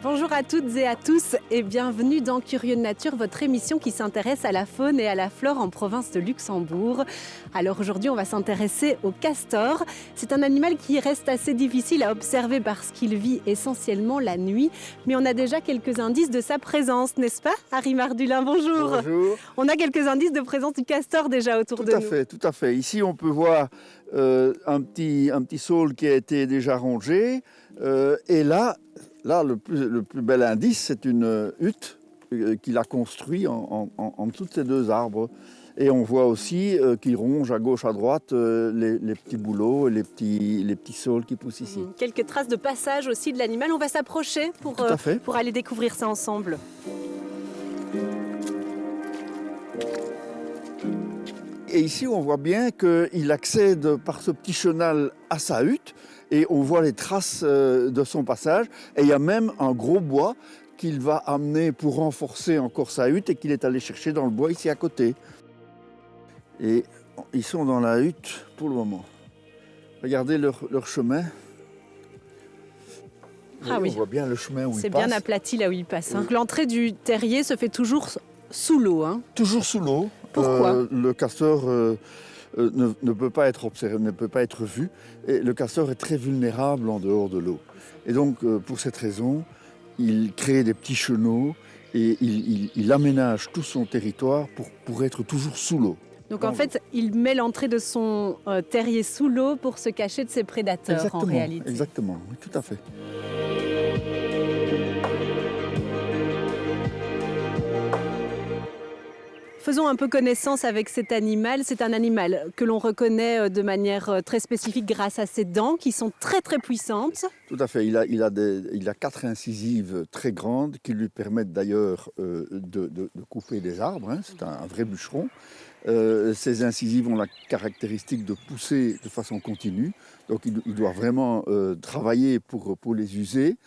Bonjour à toutes et à tous et bienvenue dans Curieux de Nature, votre émission qui s'intéresse à la faune et à la flore en province de Luxembourg. Alors aujourd'hui, on va s'intéresser au castor. C'est un animal qui reste assez difficile à observer parce qu'il vit essentiellement la nuit. Mais on a déjà quelques indices de sa présence, n'est-ce pas, Harry Mardulin? Bonjour. Bonjour. On a quelques indices de présence du castor déjà autour de nous. Tout à fait. Ici, on peut voir un petit saule qui a été déjà rongé. Et là, le plus bel indice, c'est une hutte qu'il a construite en dessous de ces deux arbres. Et on voit aussi qu'il ronge à gauche, à droite les petits bouleaux et les petits saules qui poussent ici. Quelques traces de passage aussi de l'animal. On va s'approcher pour aller découvrir ça ensemble. Et ici, on voit bien qu'il accède par ce petit chenal à sa hutte et on voit les traces de son passage. Et il y a même un gros bois qu'il va amener pour renforcer encore sa hutte et qu'il est allé chercher dans le bois ici à côté. Et ils sont dans la hutte pour le moment. Regardez leur chemin. Ah oui. On voit bien le chemin où il passe. C'est bien aplati là où il passe. Oui. L'entrée du terrier se fait toujours sous l'eau. Toujours sous l'eau. Pourquoi le castor ne peut pas être observé, ne peut pas être vu. Et le castor est très vulnérable en dehors de l'eau. Et donc, pour cette raison, il crée des petits chenaux et il aménage tout son territoire pour être toujours sous l'eau. Donc en fait, il met l'entrée de son terrier sous l'eau pour se cacher de ses prédateurs en réalité. Exactement, oui, tout à fait. Faisons un peu connaissance avec cet animal. C'est un animal que l'on reconnaît de manière très spécifique grâce à ses dents qui sont très très puissantes. Tout à fait. Il a 4 incisives très grandes qui lui permettent d'ailleurs de couper des arbres. C'est un vrai bûcheron. Ces incisives ont la caractéristique de pousser de façon continue. Donc il doit vraiment travailler pour les user.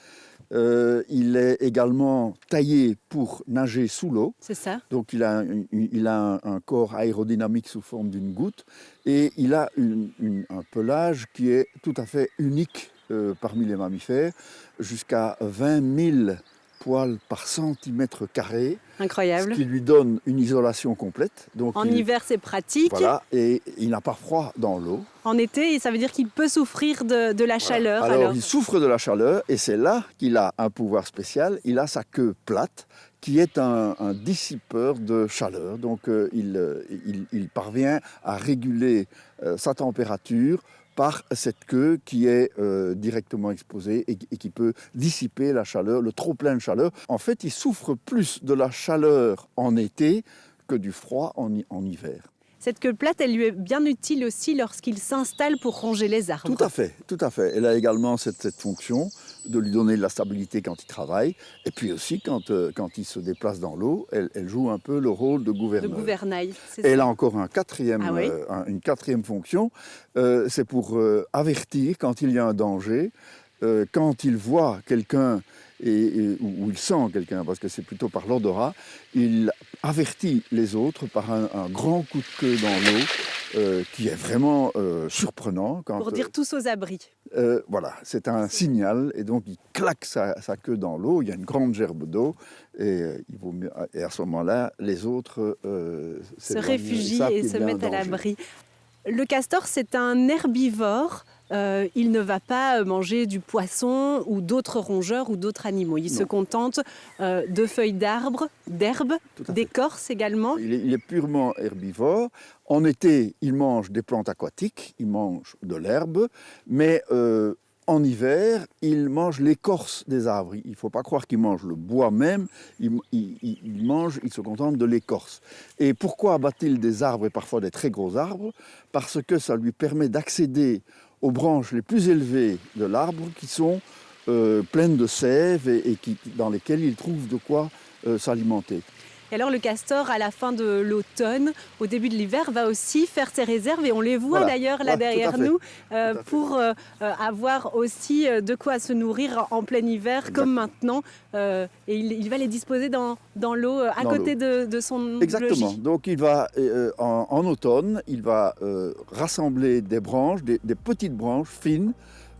Il est également taillé pour nager sous l'eau. C'est ça. Donc il a un corps aérodynamique sous forme d'une goutte et il a un pelage qui est tout à fait unique parmi les mammifères, jusqu'à 20 000 poils par centimètre carré. Incroyable. Ce qui lui donne une isolation complète. Donc en hiver, c'est pratique. Voilà, et il n'a pas froid dans l'eau. En été, ça veut dire qu'il peut souffrir de la chaleur. Alors, il souffre de la chaleur et c'est là qu'il a un pouvoir spécial. Il a sa queue plate qui est un dissipeur de chaleur. Donc, il parvient à réguler sa température par cette queue qui est directement exposée et qui peut dissiper la chaleur, le trop-plein de chaleur. En fait, il souffre plus de la chaleur en été que du froid en hiver. Cette queue plate, elle lui est bien utile aussi lorsqu'il s'installe pour ronger les arbres. Tout à fait. Elle a également cette fonction de lui donner de la stabilité quand il travaille. Et puis aussi, quand il se déplace dans l'eau, elle joue un peu le rôle de gouverneur. De gouvernail, c'est ça. Elle ça. a encore une quatrième fonction. C'est pour avertir quand il y a un danger. Quand il voit quelqu'un ou il sent quelqu'un, parce que c'est plutôt par l'odorat, il avertit les autres par un grand coup de queue dans l'eau qui est vraiment surprenant. Pour dire tous aux abris. Voilà, c'est un signal et donc il claque sa queue dans l'eau, il y a une grande gerbe d'eau et à ce moment-là, les autres se réfugient et se mettent à l'abri. Le castor, c'est un herbivore. Il ne va pas manger du poisson ou d'autres rongeurs ou d'autres animaux. Il se contente de feuilles d'arbres, d'herbes, d'écorces également. Il est purement herbivore. En été, il mange des plantes aquatiques, il mange de l'herbe, mais en hiver, il mange l'écorce des arbres. Il ne faut pas croire qu'il mange le bois même, il se contente de l'écorce. Et pourquoi abat-il des arbres et parfois des très gros arbres? Parce que ça lui permet d'accéder aux branches les plus élevées de l'arbre qui sont pleines de sève et dans lesquelles il trouve de quoi s'alimenter. Et alors le castor, à la fin de l'automne, au début de l'hiver, va aussi faire ses réserves et on les voit d'ailleurs là derrière nous pour avoir aussi de quoi se nourrir en plein hiver comme maintenant. Et il va les disposer dans l'eau à côté de son Exactement. logis. Donc il va, en automne, il va rassembler des branches, des petites branches fines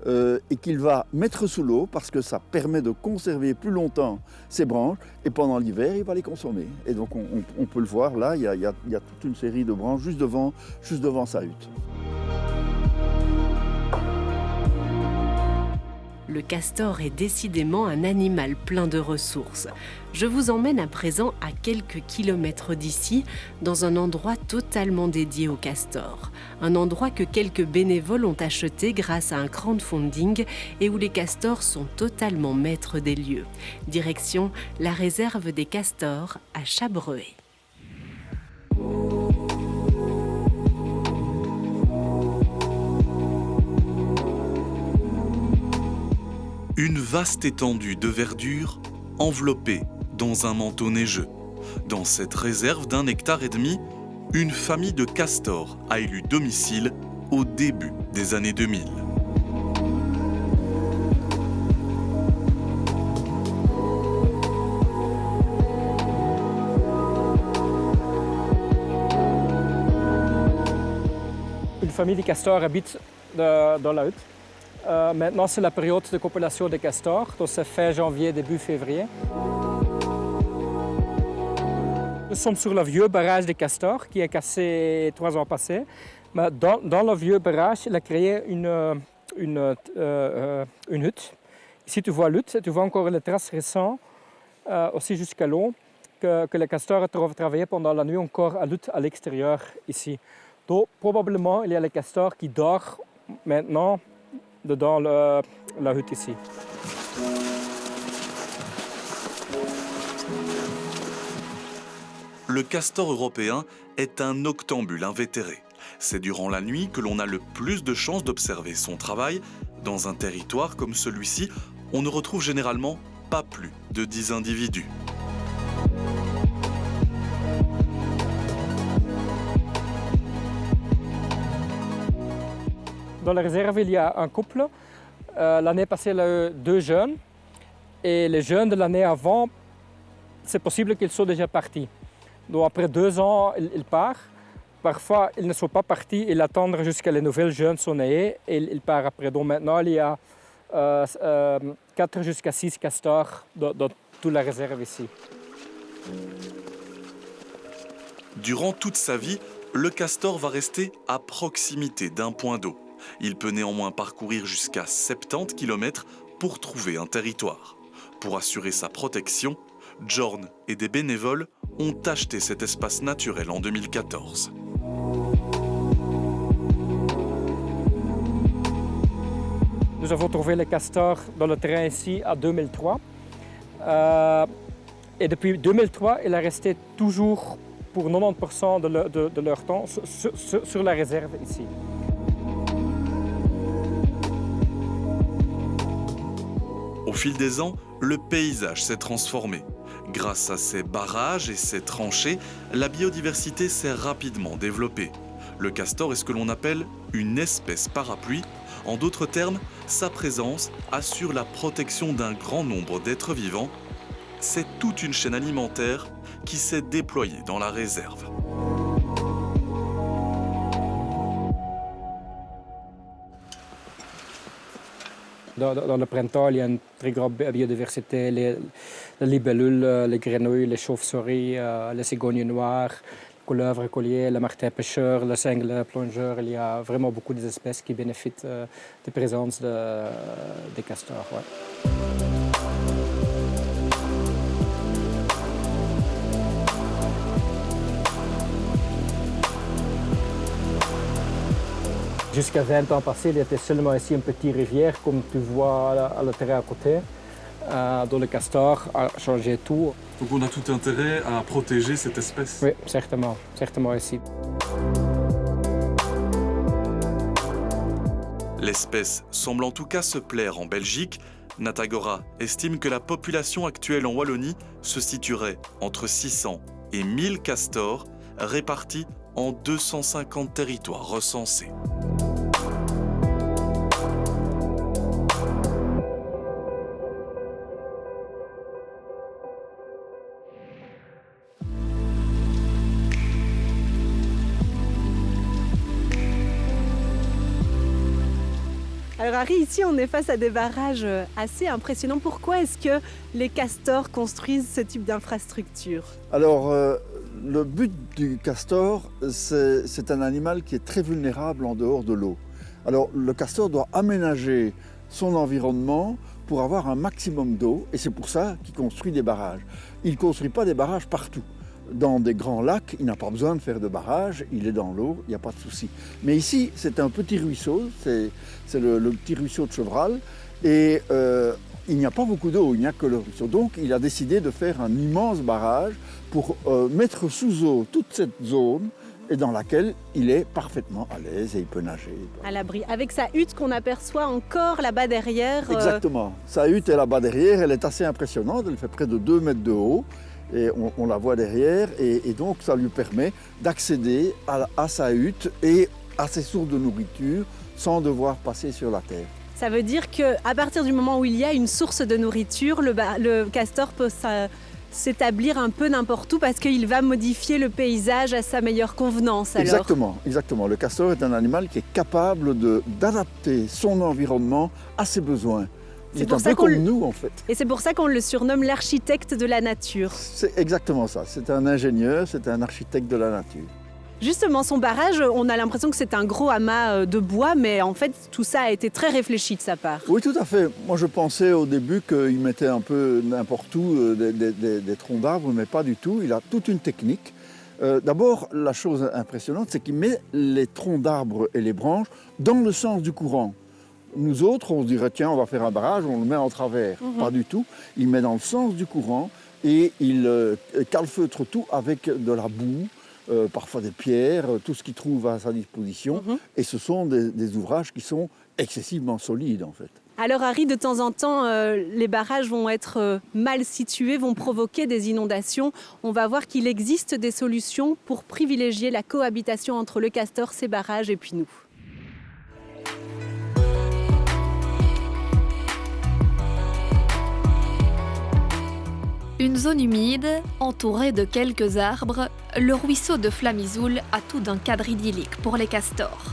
et qu'il va mettre sous l'eau parce que ça permet de conserver plus longtemps ses branches et pendant l'hiver, il va les consommer. Et donc on peut le voir là, il y a toute une série de branches juste devant sa hutte. Le castor est décidément un animal plein de ressources. Je vous emmène à présent à quelques kilomètres d'ici, dans un endroit totalement dédié au castor. Un endroit que quelques bénévoles ont acheté grâce à un crowdfunding et où les castors sont totalement maîtres des lieux. Direction la réserve des castors à Chabreué. Une vaste étendue de verdure enveloppée dans un manteau neigeux. Dans cette réserve d'1,5 hectare, une famille de castors a élu domicile au début des années 2000. Une famille de castors habite dans la hutte. Maintenant, c'est la période de copulation des castors, donc c'est fin janvier, début février. Nous sommes sur le vieux barrage des castors qui est cassé 3 ans passés. Mais dans le vieux barrage, il a créé une hutte. Ici, tu vois l'hutte, tu vois encore les traces récentes, aussi jusqu'à l'eau, que les castors ont travaillé pendant la nuit encore à l'hutte à l'extérieur ici. Donc, probablement, il y a les castors qui dorment maintenant dans la hutte ici. Le castor européen est un noctambule invétéré. C'est durant la nuit que l'on a le plus de chances d'observer son travail. Dans un territoire comme celui-ci, on ne retrouve généralement pas plus de 10 individus. Dans la réserve, il y a un couple. L'année passée, il y a eu 2 jeunes. Et les jeunes de l'année avant, c'est possible qu'ils soient déjà partis. Donc après 2 ans, ils partent. Parfois, ils ne sont pas partis. Ils attendent jusqu'à les nouvelles jeunes sont nées et ils partent après. Donc maintenant, il y a 4 jusqu'à 6 castors dans toute la réserve ici. Durant toute sa vie, le castor va rester à proximité d'un point d'eau. Il peut néanmoins parcourir jusqu'à 70 km pour trouver un territoire. Pour assurer sa protection, Jorn et des bénévoles ont acheté cet espace naturel en 2014. Nous avons trouvé les castors dans le terrain ici en 2003. Et depuis 2003, il est resté toujours pour 90% de leur temps sur la réserve ici. Au fil des ans, le paysage s'est transformé. Grâce à ces barrages et ces tranchées, la biodiversité s'est rapidement développée. Le castor est ce que l'on appelle une espèce parapluie. En d'autres termes, sa présence assure la protection d'un grand nombre d'êtres vivants. C'est toute une chaîne alimentaire qui s'est déployée dans la réserve. Dans le printemps, il y a une très grande biodiversité. Les libellules, les grenouilles, les chauves-souris, les cigognes noires, les couleuvres colliers, le martin pêcheur, le cingle plongeur. Il y a vraiment beaucoup d'espèces qui bénéficient de la présence des castors. Ouais. Jusqu'à 20 ans passés, il y était seulement ici une petite rivière, comme tu vois à le terrain à côté. Dont le castor a changé tout. Donc on a tout intérêt à protéger cette espèce. Oui, certainement ici. L'espèce semble en tout cas se plaire en Belgique. Natagora estime que la population actuelle en Wallonie se situerait entre 600 et 1000 castors répartis en 250 territoires recensés. Alors Harry, ici on est face à des barrages assez impressionnants. Pourquoi est-ce que les castors construisent ce type d'infrastructure? Alors, le but du castor, c'est un animal qui est très vulnérable en dehors de l'eau. Alors, le castor doit aménager son environnement pour avoir un maximum d'eau, et c'est pour ça qu'il construit des barrages. Il ne construit pas des barrages partout. Dans des grands lacs, il n'a pas besoin de faire de barrage, il est dans l'eau, il n'y a pas de souci. Mais ici, c'est un petit ruisseau, c'est le petit ruisseau de Chevral, et il n'y a pas beaucoup d'eau, il n'y a que le ruisseau. Donc il a décidé de faire un immense barrage pour mettre sous eau toute cette zone, et dans laquelle il est parfaitement à l'aise et il peut nager. À l'abri, avec sa hutte qu'on aperçoit encore là-bas derrière. Exactement, sa hutte est là-bas derrière, elle est assez impressionnante, elle fait près de 2 mètres de haut. Et on la voit derrière, et donc ça lui permet d'accéder à sa hutte et à ses sources de nourriture sans devoir passer sur la terre. Ça veut dire qu'à partir du moment où il y a une source de nourriture, le castor peut s'établir un peu n'importe où parce qu'il va modifier le paysage à sa meilleure convenance. Alors. Exactement. Le castor est un animal qui est capable d'adapter son environnement à ses besoins. C'est un peu comme nous, en fait. Et c'est pour ça qu'on le surnomme l'architecte de la nature. C'est exactement ça. C'est un ingénieur, c'est un architecte de la nature. Justement, son barrage, on a l'impression que c'est un gros amas de bois, mais en fait, tout ça a été très réfléchi de sa part. Oui, tout à fait. Moi, je pensais au début qu'il mettait un peu n'importe où des troncs d'arbres, mais pas du tout. Il a toute une technique. D'abord, la chose impressionnante, c'est qu'il met les troncs d'arbres et les branches dans le sens du courant. Nous autres, on se dirait, tiens, on va faire un barrage, on le met en travers. Pas du tout. Il met dans le sens du courant et il calfeutre tout avec de la boue, parfois des pierres, tout ce qu'il trouve à sa disposition. Et ce sont des ouvrages qui sont excessivement solides, en fait. Alors Harry, de temps en temps, les barrages vont être mal situés, vont provoquer des inondations. On va voir qu'il existe des solutions pour privilégier la cohabitation entre le castor, ses barrages et puis nous. Une zone humide, entourée de quelques arbres, le ruisseau de Flamizoul a tout d'un cadre idyllique pour les castors.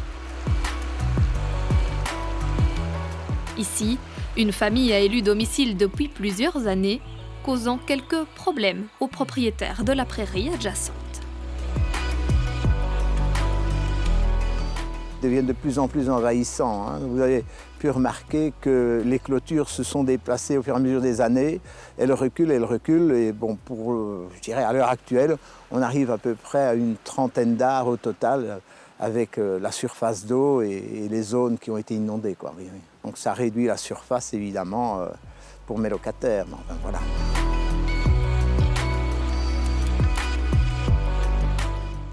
Ici, une famille a élu domicile depuis plusieurs années, causant quelques problèmes aux propriétaires de la prairie adjacente. Deviennent de plus en plus envahissants. Vous avez pu remarquer que les clôtures se sont déplacées au fur et à mesure des années. Elles reculent. Et bon, je dirais à l'heure actuelle, on arrive à peu près à une trentaine d'arts au total, avec la surface d'eau et les zones qui ont été inondées, quoi. Oui. Donc ça réduit la surface, évidemment, pour mes locataires. Enfin, voilà.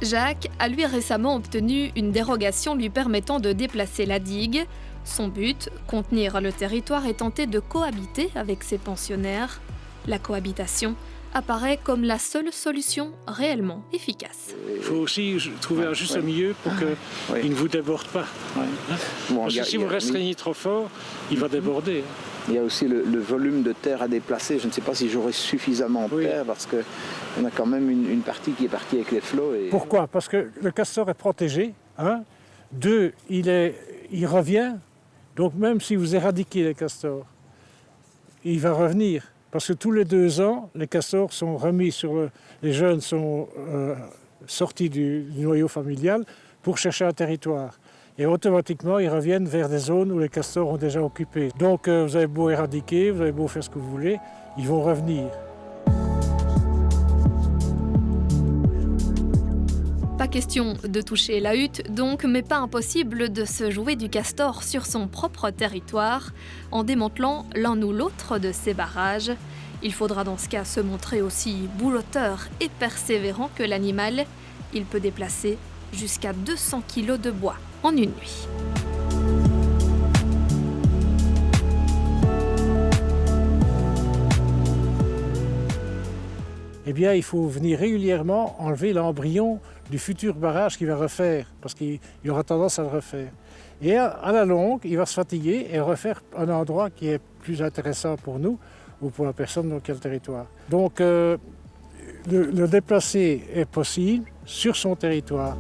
Jacques a lui récemment obtenu une dérogation lui permettant de déplacer la digue. Son but, contenir le territoire et tenter de cohabiter avec ses pensionnaires. La cohabitation apparaît comme la seule solution réellement efficace. Il faut aussi trouver un juste milieu pour qu'il ne vous déborde pas. Parce que si vous restreignez trop fort, il va déborder. Il y a aussi le volume de terre à déplacer. Je ne sais pas si j'aurai suffisamment de terre parce qu'on a quand même une partie qui est partie avec les flots. Pourquoi? Parce que le castor est protégé. 2, il revient. Donc même si vous éradiquez les castors, il va revenir. Parce que tous les 2 ans, les castors sont remis les jeunes sont sortis du noyau familial pour chercher un territoire. Et automatiquement, ils reviennent vers des zones où les castors ont déjà occupé. Donc vous avez beau éradiquer, vous avez beau faire ce que vous voulez, ils vont revenir. Pas question de toucher la hutte donc, mais pas impossible de se jouer du castor sur son propre territoire en démantelant l'un ou l'autre de ses barrages. Il faudra dans ce cas se montrer aussi boulotteur et persévérant que l'animal. Il peut déplacer jusqu'à 200 kg de bois en une nuit. Eh bien, il faut venir régulièrement enlever l'embryon du futur barrage qu'il va refaire, parce qu'il aura tendance à le refaire. Et à la longue, il va se fatiguer et refaire un endroit qui est plus intéressant pour nous ou pour la personne dans quel territoire. Donc, le déplacer est possible sur son territoire.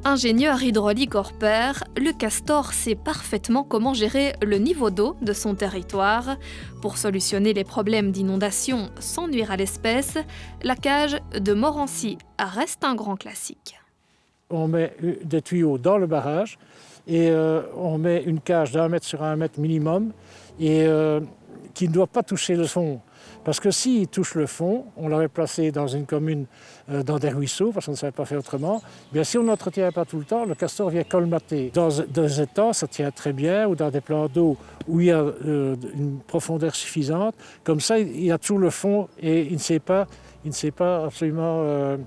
Ingénieur hydraulique hors pair, le castor sait parfaitement comment gérer le niveau d'eau de son territoire. Pour solutionner les problèmes d'inondation sans nuire à l'espèce, la cage de Morancy reste un grand classique. On met des tuyaux dans le barrage et on met une cage d'1 mètre sur 1 mètre minimum et qui ne doit pas toucher le fond. Parce que s'il touche le fond, on l'aurait placé dans une commune, dans des ruisseaux, parce qu'on ne savait pas faire autrement, bien si on n'entretient pas tout le temps, le castor vient colmater. Dans des étangs, ça tient très bien, ou dans des plans d'eau où il y a une profondeur suffisante. Comme ça, il y a toujours le fond et il ne sait pas absolument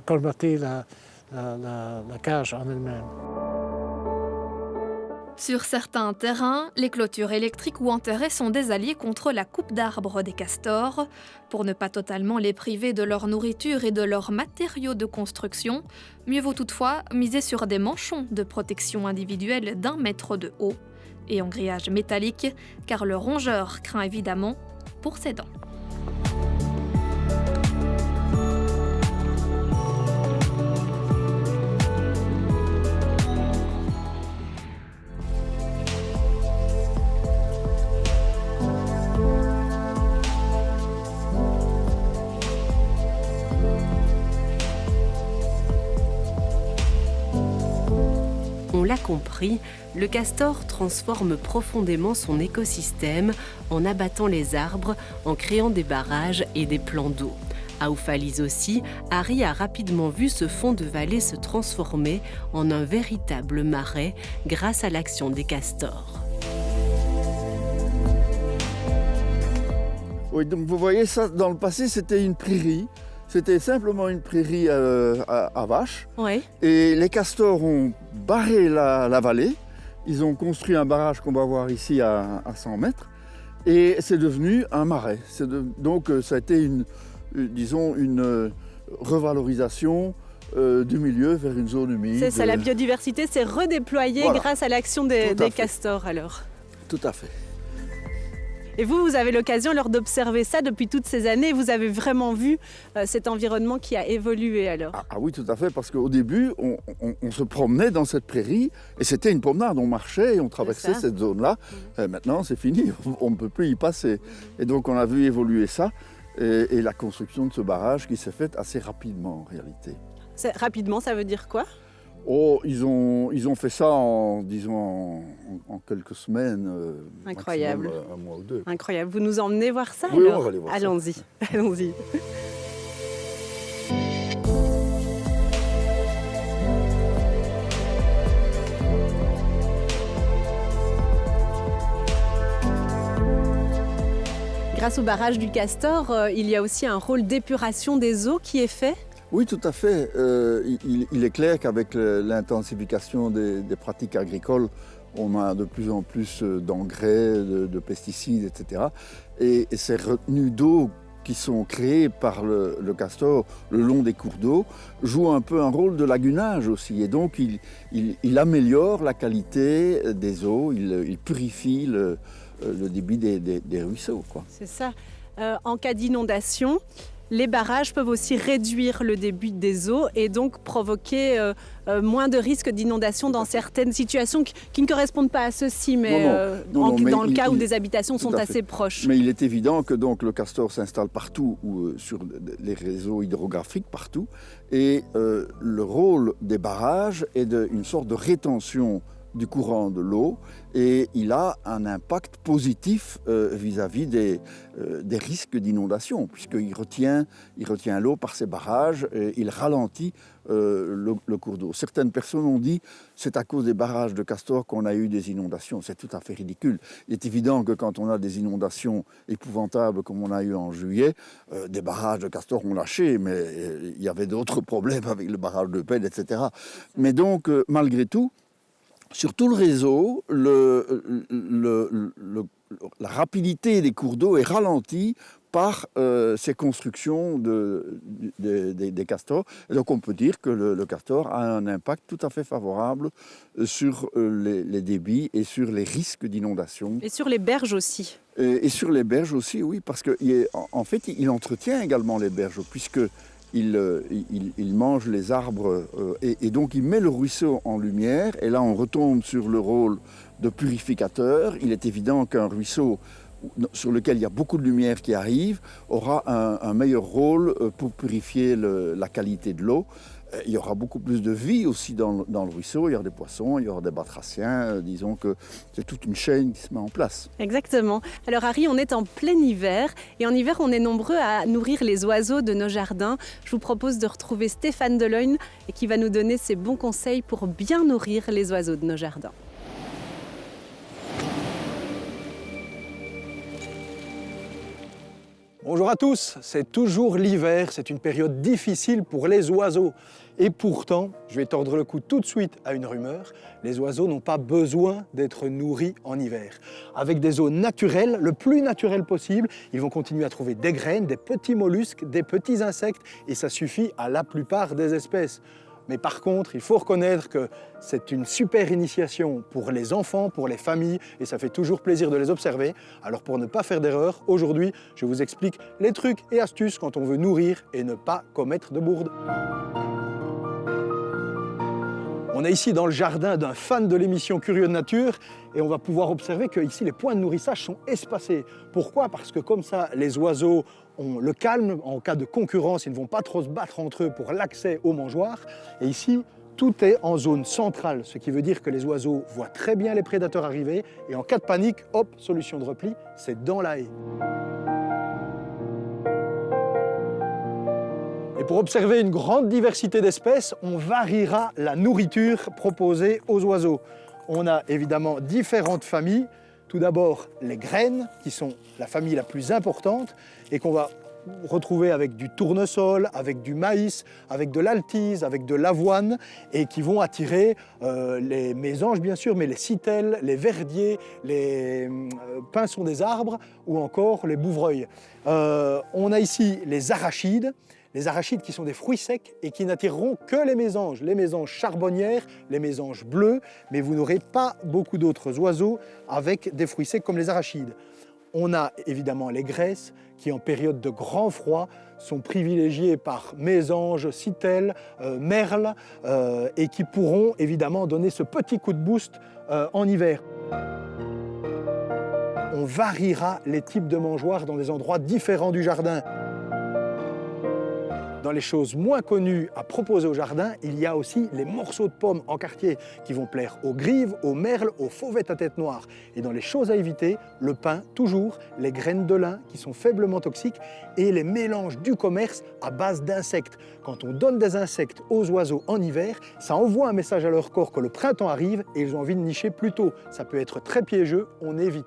colmater la cage en elle-même. Sur certains terrains, les clôtures électriques ou enterrées sont des alliés contre la coupe d'arbres des castors. Pour ne pas totalement les priver de leur nourriture et de leurs matériaux de construction, mieux vaut toutefois miser sur des manchons de protection individuelle d'1 mètre de haut et en grillage métallique, car le rongeur craint évidemment pour ses dents. On l'a compris, le castor transforme profondément son écosystème en abattant les arbres, en créant des barrages et des plans d'eau. À Oufalise aussi, Harry a rapidement vu ce fond de vallée se transformer en un véritable marais grâce à l'action des castors. Oui, donc vous voyez ça, dans le passé, c'était une prairie. C'était simplement une prairie à vaches. Ouais. Et les castors ont barré la vallée. Ils ont construit un barrage qu'on va voir ici à 100 mètres. Et c'est devenu un marais. Donc ça a été une revalorisation du milieu vers une zone humide. C'est ça, la biodiversité s'est redéployée Voilà. grâce à l'action des castors alors. Tout à fait. Et vous avez l'occasion alors d'observer ça depuis toutes ces années. Vous avez vraiment vu cet environnement qui a évolué alors. Ah oui, tout à fait, parce qu'au début, on se promenait dans cette prairie et c'était une promenade. On marchait et on traversait cette zone-là. Maintenant, c'est fini, on ne peut plus y passer. Et donc, on a vu évoluer ça et la construction de ce barrage qui s'est faite assez rapidement en réalité. Rapidement, ça veut dire quoi ? Oh, ils ont fait ça en quelques semaines, incroyable. Maximum, 1 mois ou 2. Incroyable. Vous nous emmenez voir ça Oui, alors ? on va aller voir Allons-y. ça. Allons-y. Grâce au barrage du Castor, il y a aussi un rôle d'épuration des eaux qui est fait ? Oui, tout à fait. Il est clair qu'avec l'intensification des pratiques agricoles, on a de plus en plus d'engrais, de pesticides, etc. Et ces retenues d'eau qui sont créées par le castor le long des cours d'eau jouent un peu un rôle de lagunage aussi. Et donc, il améliore la qualité des eaux, il purifie le débit des ruisseaux, quoi. C'est ça. En cas d'inondation, les barrages peuvent aussi réduire le débit des eaux et donc provoquer moins de risques d'inondation dans certaines situations qui ne correspondent pas à ceci, mais dans le cas où des habitations sont assez proches. Mais il est évident que donc, le castor s'installe partout, sur les réseaux hydrographiques, partout. Et le rôle des barrages est une sorte de rétention du courant de l'eau et il a un impact positif vis-à-vis des risques d'inondation puisqu'il retient l'eau par ses barrages et il ralentit le cours d'eau. Certaines personnes ont dit c'est à cause des barrages de castor qu'on a eu des inondations. C'est tout à fait ridicule. Il est évident que quand on a des inondations épouvantables comme on a eu en juillet, des barrages de castor ont lâché, mais il y avait d'autres problèmes avec le barrage de Pelle, etc. Mais donc, malgré tout, sur tout le réseau, la rapidité des cours d'eau est ralentie par ces constructions des castors. Et donc on peut dire que le castor a un impact tout à fait favorable sur les débits et sur les risques d'inondation. Et sur les berges aussi. Et sur les berges aussi, oui, parce qu'en fait, il entretient également les berges, puisque il mange les arbres et donc il met le ruisseau en lumière. Et là, on retombe sur le rôle de purificateur. Il est évident qu'un ruisseau sur lequel il y a beaucoup de lumière qui arrive aura un meilleur rôle pour purifier la qualité de l'eau. Il y aura beaucoup plus de vie aussi dans le ruisseau, il y aura des poissons, il y aura des batraciens, disons que c'est toute une chaîne qui se met en place. Exactement. Alors Harry, on est en plein hiver et en hiver on est nombreux à nourrir les oiseaux de nos jardins. Je vous propose de retrouver Stéphane Deloyne qui va nous donner ses bons conseils pour bien nourrir les oiseaux de nos jardins. Bonjour à tous, c'est toujours l'hiver, c'est une période difficile pour les oiseaux. Et pourtant, je vais tordre le cou tout de suite à une rumeur, les oiseaux n'ont pas besoin d'être nourris en hiver. Avec des eaux naturelles, le plus naturel possible, ils vont continuer à trouver des graines, des petits mollusques, des petits insectes, et ça suffit à la plupart des espèces. Mais par contre, il faut reconnaître que c'est une super initiation pour les enfants, pour les familles, et ça fait toujours plaisir de les observer. Alors pour ne pas faire d'erreur, aujourd'hui, je vous explique les trucs et astuces quand on veut nourrir et ne pas commettre de bourde. On est ici dans le jardin d'un fan de l'émission Curieux de Nature et on va pouvoir observer que ici les points de nourrissage sont espacés. Pourquoi? Parce que comme ça, les oiseaux ont le calme. En cas de concurrence, ils ne vont pas trop se battre entre eux pour l'accès aux mangeoires. Et ici, tout est en zone centrale, ce qui veut dire que les oiseaux voient très bien les prédateurs arriver et en cas de panique, hop, solution de repli, c'est dans la haie. Et pour observer une grande diversité d'espèces, on variera la nourriture proposée aux oiseaux. On a évidemment différentes familles. Tout d'abord, les graines, qui sont la famille la plus importante et qu'on va retrouver avec du tournesol, avec du maïs, avec de l'altise, avec de l'avoine et qui vont attirer les mésanges bien sûr, mais les citelles, les verdiers, les pinsons des arbres ou encore les bouvreuils. On a ici les arachides qui sont des fruits secs et qui n'attireront que les mésanges charbonnières, les mésanges bleues, mais vous n'aurez pas beaucoup d'autres oiseaux avec des fruits secs comme les arachides. On a évidemment les graisses qui, en période de grand froid, sont privilégiées par mésanges, citelles, merles et qui pourront évidemment donner ce petit coup de boost en hiver. On variera les types de mangeoires dans des endroits différents du jardin. Dans les choses moins connues à proposer au jardin, il y a aussi les morceaux de pommes en quartier qui vont plaire aux grives, aux merles, aux fauvettes à tête noire. Et dans les choses à éviter, le pain, toujours, les graines de lin qui sont faiblement toxiques et les mélanges du commerce à base d'insectes. Quand on donne des insectes aux oiseaux en hiver, ça envoie un message à leur corps que le printemps arrive et ils ont envie de nicher plus tôt. Ça peut être très piégeux, on évite.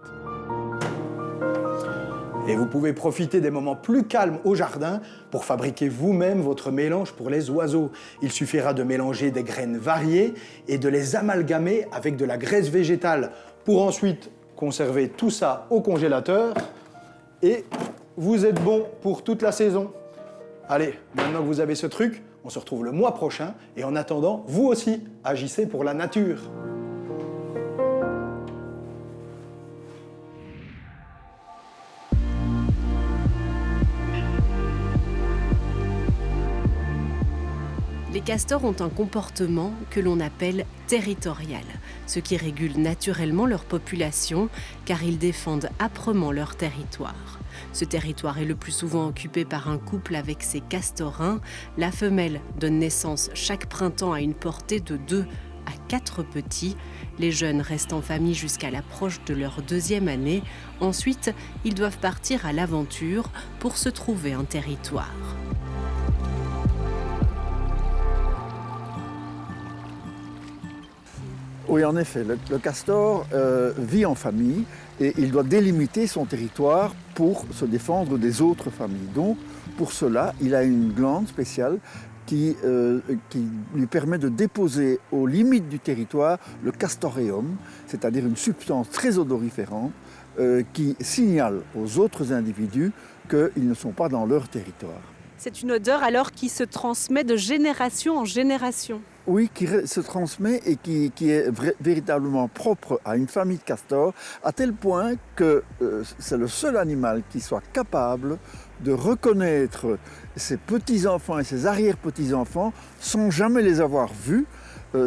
Et vous pouvez profiter des moments plus calmes au jardin pour fabriquer vous-même votre mélange pour les oiseaux. Il suffira de mélanger des graines variées et de les amalgamer avec de la graisse végétale pour ensuite conserver tout ça au congélateur et vous êtes bon pour toute la saison. Allez, maintenant que vous avez ce truc, on se retrouve le mois prochain et en attendant, vous aussi, agissez pour la nature. Les castors ont un comportement que l'on appelle territorial, ce qui régule naturellement leur population car ils défendent âprement leur territoire. Ce territoire est le plus souvent occupé par un couple avec ses castorins. La femelle donne naissance chaque printemps à une portée de 2 à 4 petits. Les jeunes restent en famille jusqu'à l'approche de leur 2e année. Ensuite, ils doivent partir à l'aventure pour se trouver un territoire. Oui, en effet, le castor vit en famille et il doit délimiter son territoire pour se défendre des autres familles. Donc, pour cela, il a une glande spéciale qui lui permet de déposer aux limites du territoire le castoreum, c'est-à-dire une substance très odoriférante qui signale aux autres individus qu'ils ne sont pas dans leur territoire. C'est une odeur alors qui se transmet de génération en génération. Oui, qui se transmet et qui est véritablement propre à une famille de castors, à tel point que c'est le seul animal qui soit capable de reconnaître ses petits-enfants et ses arrière-petits-enfants sans jamais les avoir vus.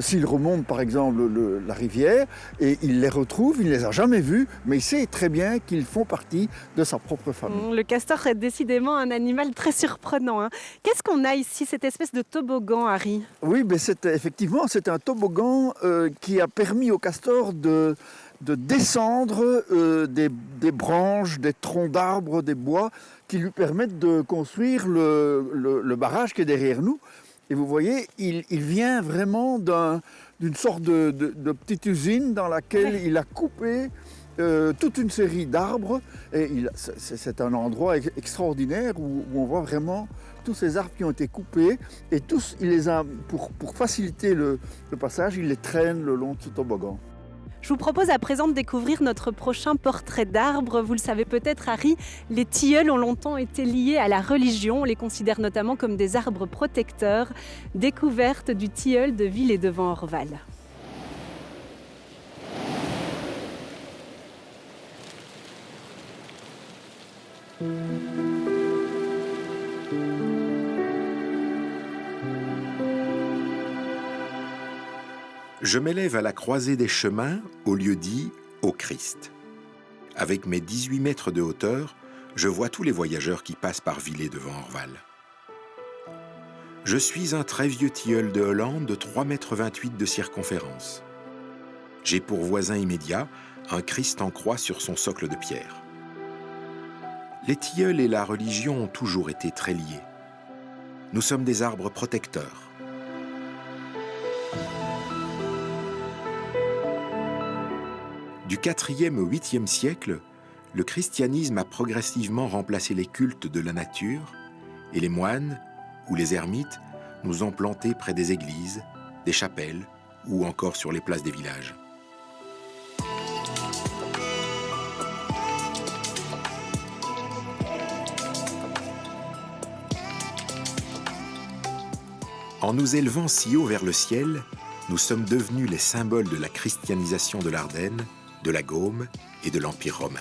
S'il remonte par exemple la rivière et il les retrouve, il ne les a jamais vus, mais il sait très bien qu'ils font partie de sa propre famille. Le castor est décidément un animal très surprenant, hein. Qu'est-ce qu'on a ici, cette espèce de toboggan, Harry? Oui, mais effectivement, c'est un toboggan qui a permis au castor de descendre des branches, des troncs d'arbres, des bois, qui lui permettent de construire le barrage qui est derrière nous. Et vous voyez, il vient vraiment d'une sorte de petite usine dans laquelle il a coupé toute une série d'arbres. Et c'est un endroit extraordinaire où on voit vraiment tous ces arbres qui ont été coupés. Et tous, il les a, pour faciliter le passage, il les traîne le long de ce toboggan. Je vous propose à présent de découvrir notre prochain portrait d'arbre. Vous le savez peut-être, Harry, les tilleuls ont longtemps été liés à la religion. On les considère notamment comme des arbres protecteurs. Découverte du tilleul de Villers-devant-Orval. Je m'élève à la croisée des chemins, au lieu dit au Christ. Avec mes 18 mètres de hauteur, je vois tous les voyageurs qui passent par Villers-devant-Orval. Je suis un très vieux tilleul de Hollande de 3,28 mètres de circonférence. J'ai pour voisin immédiat un Christ en croix sur son socle de pierre. Les tilleuls et la religion ont toujours été très liés. Nous sommes des arbres protecteurs. Du IVe au 8e siècle, le christianisme a progressivement remplacé les cultes de la nature et les moines ou les ermites nous ont plantés près des églises, des chapelles ou encore sur les places des villages. En nous élevant si haut vers le ciel, nous sommes devenus les symboles de la christianisation de l'Ardenne, de la Gaume et de l'Empire romain.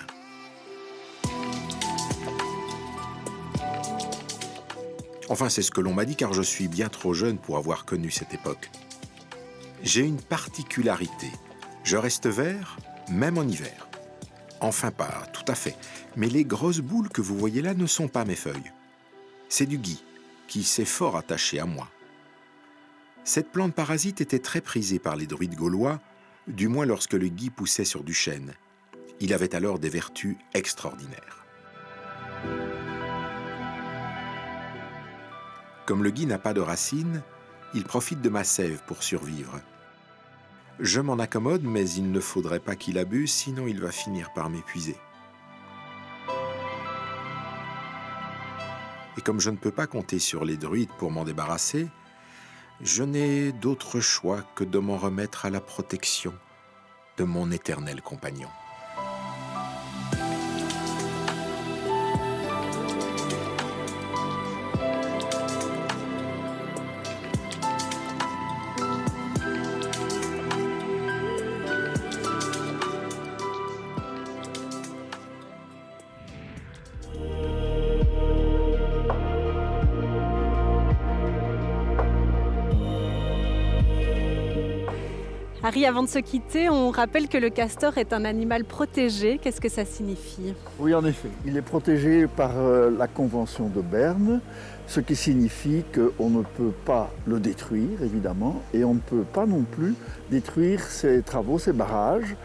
Enfin, c'est ce que l'on m'a dit car je suis bien trop jeune pour avoir connu cette époque. J'ai une particularité. Je reste vert, même en hiver. Enfin, pas tout à fait. Mais les grosses boules que vous voyez là ne sont pas mes feuilles. C'est du gui, qui s'est fort attaché à moi. Cette plante parasite était très prisée par les druides gaulois, du moins lorsque le gui poussait sur du chêne. Il avait alors des vertus extraordinaires. Comme le gui n'a pas de racines, il profite de ma sève pour survivre. Je m'en accommode, mais il ne faudrait pas qu'il abuse, sinon il va finir par m'épuiser. Et comme je ne peux pas compter sur les druides pour m'en débarrasser, je n'ai d'autre choix que de m'en remettre à la protection de mon éternel compagnon. Harry, avant de se quitter, on rappelle que le castor est un animal protégé. Qu'est-ce que ça signifie? Oui, en effet. Il est protégé par la Convention de Berne, ce qui signifie qu'on ne peut pas le détruire, évidemment, et on ne peut pas non plus détruire ses travaux, ses barrages,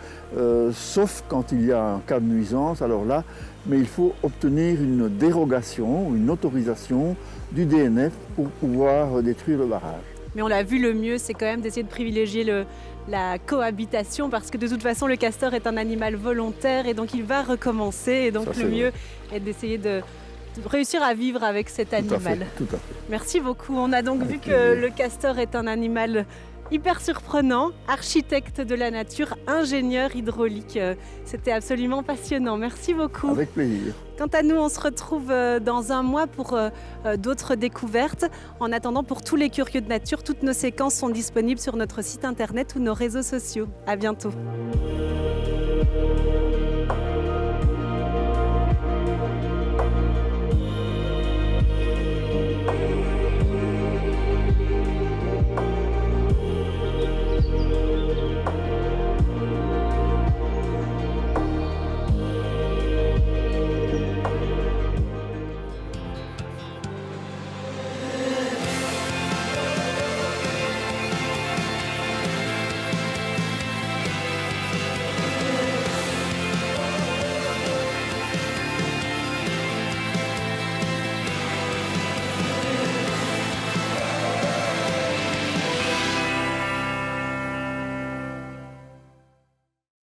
sauf quand il y a un cas de nuisance, alors là, mais il faut obtenir une dérogation, une autorisation du DNF pour pouvoir détruire le barrage. Mais on l'a vu, le mieux, c'est quand même d'essayer de privilégier la cohabitation, parce que de toute façon, le castor est un animal volontaire et donc il va recommencer. Et donc le mieux est d'essayer de réussir à vivre avec cet animal. Tout à fait. Merci beaucoup. On a donc vu que le castor est un animal Hyper surprenant, architecte de la nature, ingénieur hydraulique. C'était absolument passionnant. Merci beaucoup. Avec plaisir. Quant à nous, on se retrouve dans un mois pour d'autres découvertes. En attendant, pour tous les curieux de nature, toutes nos séquences sont disponibles sur notre site internet ou nos réseaux sociaux. À bientôt.